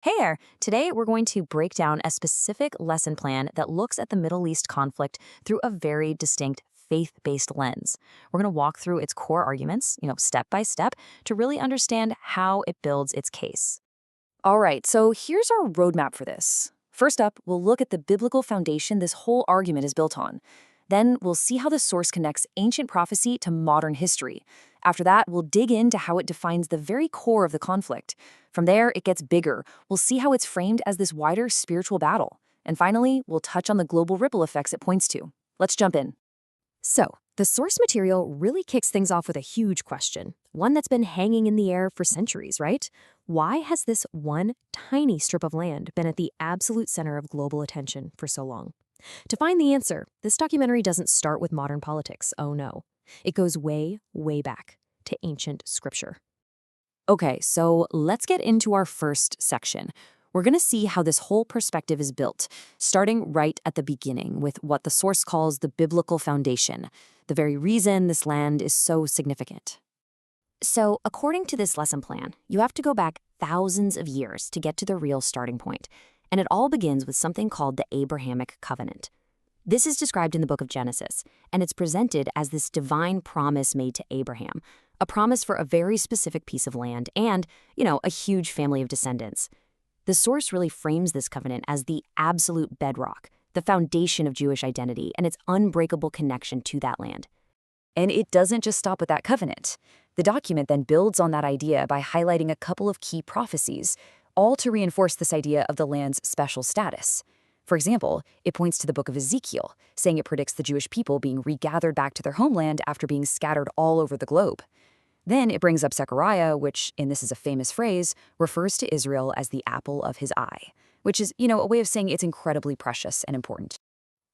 Hey there! Today we're going to break down a specific lesson plan that looks at the Middle East conflict through a very distinct faith-based lens. We're going to walk through its core arguments, step by step, to really understand how it builds its case. All right, so here's our roadmap for this. First up, we'll look at the biblical foundation this whole argument is built on. Then we'll see how the source connects ancient prophecy to modern history. After that, we'll dig into how it defines the very core of the conflict. From there, it gets bigger. We'll see how it's framed as this wider spiritual battle. And finally, we'll touch on the global ripple effects it points to. Let's jump in. So, the source material really kicks things off with a huge question, one that's been hanging in the air for centuries, right? Why has this one tiny strip of land been at the absolute center of global attention for so long? To find the answer, this documentary doesn't start with modern politics, oh no. It goes way, way back to ancient scripture. Okay, so let's get into our first section. We're going to see how this whole perspective is built, starting right at the beginning with what the source calls the biblical foundation, the very reason this land is so significant. So, according to this lesson plan, you have to go back thousands of years to get to the real starting point. And it all begins with something called the Abrahamic Covenant. This is described in the book of Genesis, and it's presented as this divine promise made to Abraham, a promise for a very specific piece of land and, a huge family of descendants. The source really frames this covenant as the absolute bedrock, the foundation of Jewish identity and its unbreakable connection to that land. And it doesn't just stop with that covenant. The document then builds on that idea by highlighting a couple of key prophecies, all to reinforce this idea of the land's special status. For example, it points to the book of Ezekiel, saying it predicts the Jewish people being regathered back to their homeland after being scattered all over the globe. Then it brings up Zechariah, which, and this is a famous phrase, refers to Israel as the apple of his eye, which is, a way of saying it's incredibly precious and important.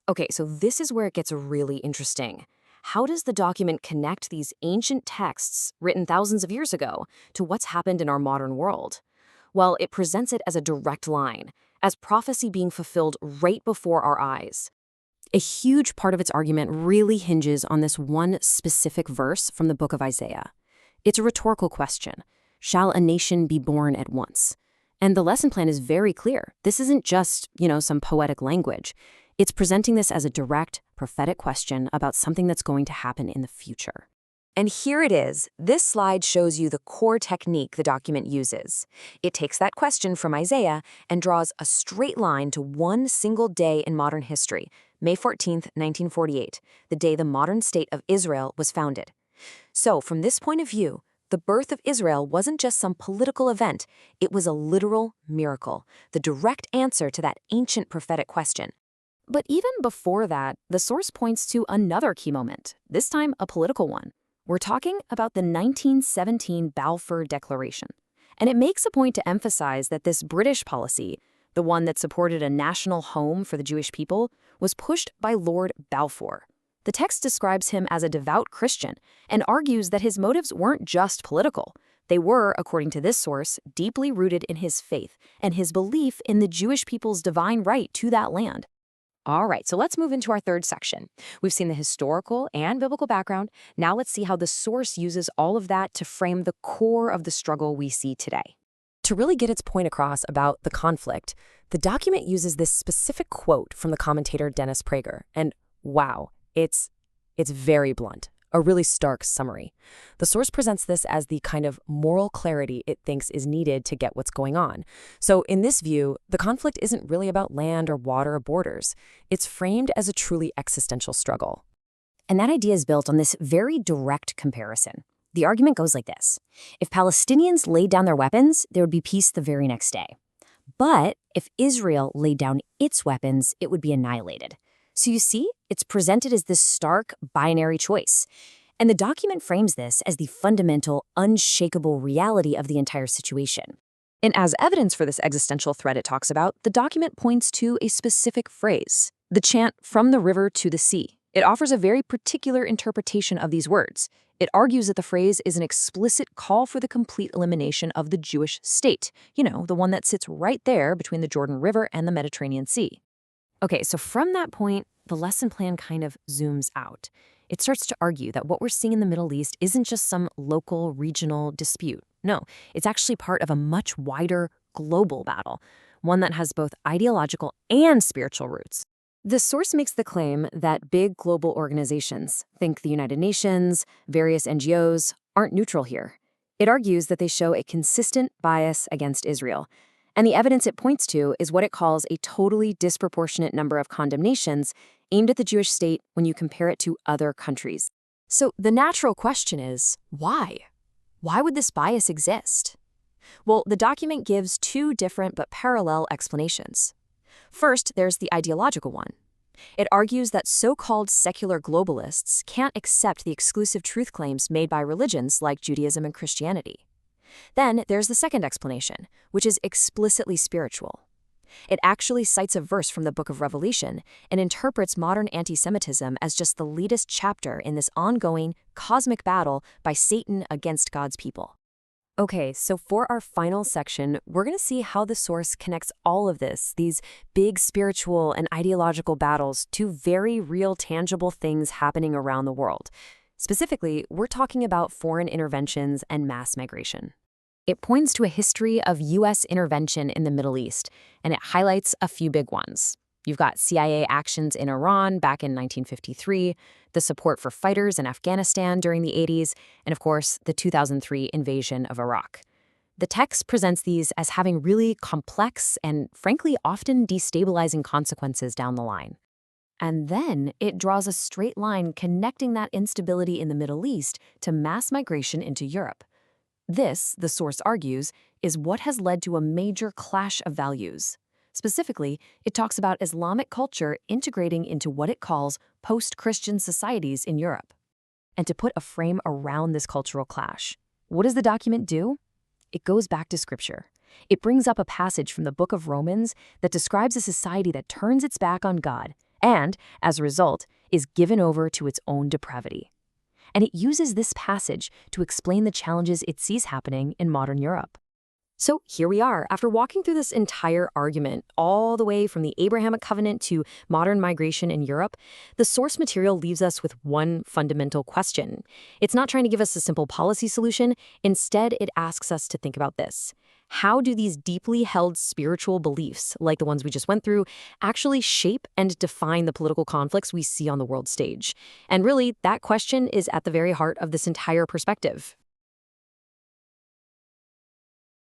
Okay, so this is where it gets really interesting. How does the document connect these ancient texts, written thousands of years ago, to what's happened in our modern world? Well, it presents it as a direct line, as prophecy being fulfilled right before our eyes. A huge part of its argument really hinges on this one specific verse from the book of Isaiah. It's a rhetorical question. Shall a nation be born at once? And the lesson plan is very clear. This isn't just, some poetic language. It's presenting this as a direct, prophetic question about something that's going to happen in the future. And here it is. This slide shows you the core technique the document uses. It takes that question from Isaiah and draws a straight line to one single day in modern history, May 14th, 1948, the day the modern state of Israel was founded. So, from this point of view, the birth of Israel wasn't just some political event, it was a literal miracle, the direct answer to that ancient prophetic question. But even before that, the source points to another key moment, this time a political one. We're talking about the 1917 Balfour Declaration. And it makes a point to emphasize that this British policy, the one that supported a national home for the Jewish people, was pushed by Lord Balfour. The text describes him as a devout Christian and argues that his motives weren't just political. They were, according to this source, deeply rooted in his faith and his belief in the Jewish people's divine right to that land. All right, so let's move into our third section. We've seen the historical and biblical background. Now let's see how the source uses all of that to frame the core of the struggle we see today. To really get its point across about the conflict, the document uses this specific quote from the commentator Dennis Prager. And wow, it's very blunt, a really stark summary. The source presents this as the kind of moral clarity it thinks is needed to get what's going on. So in this view, the conflict isn't really about land or water or borders. It's framed as a truly existential struggle. And that idea is built on this very direct comparison. The argument goes like this. If Palestinians laid down their weapons, there would be peace the very next day. But if Israel laid down its weapons, it would be annihilated. So you see, it's presented as this stark binary choice. And the document frames this as the fundamental, unshakable reality of the entire situation. And as evidence for this existential threat it talks about, the document points to a specific phrase, the chant "from the river to the sea." It offers a very particular interpretation of these words. It argues that the phrase is an explicit call for the complete elimination of the Jewish state, the one that sits right there between the Jordan River and the Mediterranean Sea. Okay, so from that point, the lesson plan kind of zooms out. It starts to argue that what we're seeing in the Middle East isn't just some local, regional dispute. No, it's actually part of a much wider global battle, one that has both ideological and spiritual roots. The source makes the claim that big global organizations, think the United Nations, various NGOs, aren't neutral here. It argues that they show a consistent bias against Israel. And the evidence it points to is what it calls a totally disproportionate number of condemnations aimed at the Jewish state when you compare it to other countries. So the natural question is, why? Why would this bias exist? Well, the document gives two different but parallel explanations. First, there's the ideological one. It argues that so-called secular globalists can't accept the exclusive truth claims made by religions like Judaism and Christianity. Then there's the second explanation, which is explicitly spiritual. It actually cites a verse from the book of Revelation and interprets modern anti-Semitism as just the latest chapter in this ongoing cosmic battle by Satan against God's people. Okay, so for our final section, we're going to see how the source connects all of this, these big spiritual and ideological battles, to very real, tangible things happening around the world. Specifically, we're talking about foreign interventions and mass migration. It points to a history of U.S. intervention in the Middle East, and it highlights a few big ones. You've got CIA actions in Iran back in 1953, the support for fighters in Afghanistan during the 80s, and of course, the 2003 invasion of Iraq. The text presents these as having really complex and, frankly, often destabilizing consequences down the line. And then it draws a straight line connecting that instability in the Middle East to mass migration into Europe. This, the source argues, is what has led to a major clash of values. Specifically, it talks about Islamic culture integrating into what it calls post-Christian societies in Europe. And to put a frame around this cultural clash, what does the document do? It goes back to Scripture. It brings up a passage from the book of Romans that describes a society that turns its back on God and, as a result, is given over to its own depravity. And it uses this passage to explain the challenges it sees happening in modern Europe. So here we are, after walking through this entire argument, all the way from the Abrahamic Covenant to modern migration in Europe, the source material leaves us with one fundamental question. It's not trying to give us a simple policy solution. Instead, it asks us to think about this. How do these deeply held spiritual beliefs, like the ones we just went through, actually shape and define the political conflicts we see on the world stage? And really, that question is at the very heart of this entire perspective.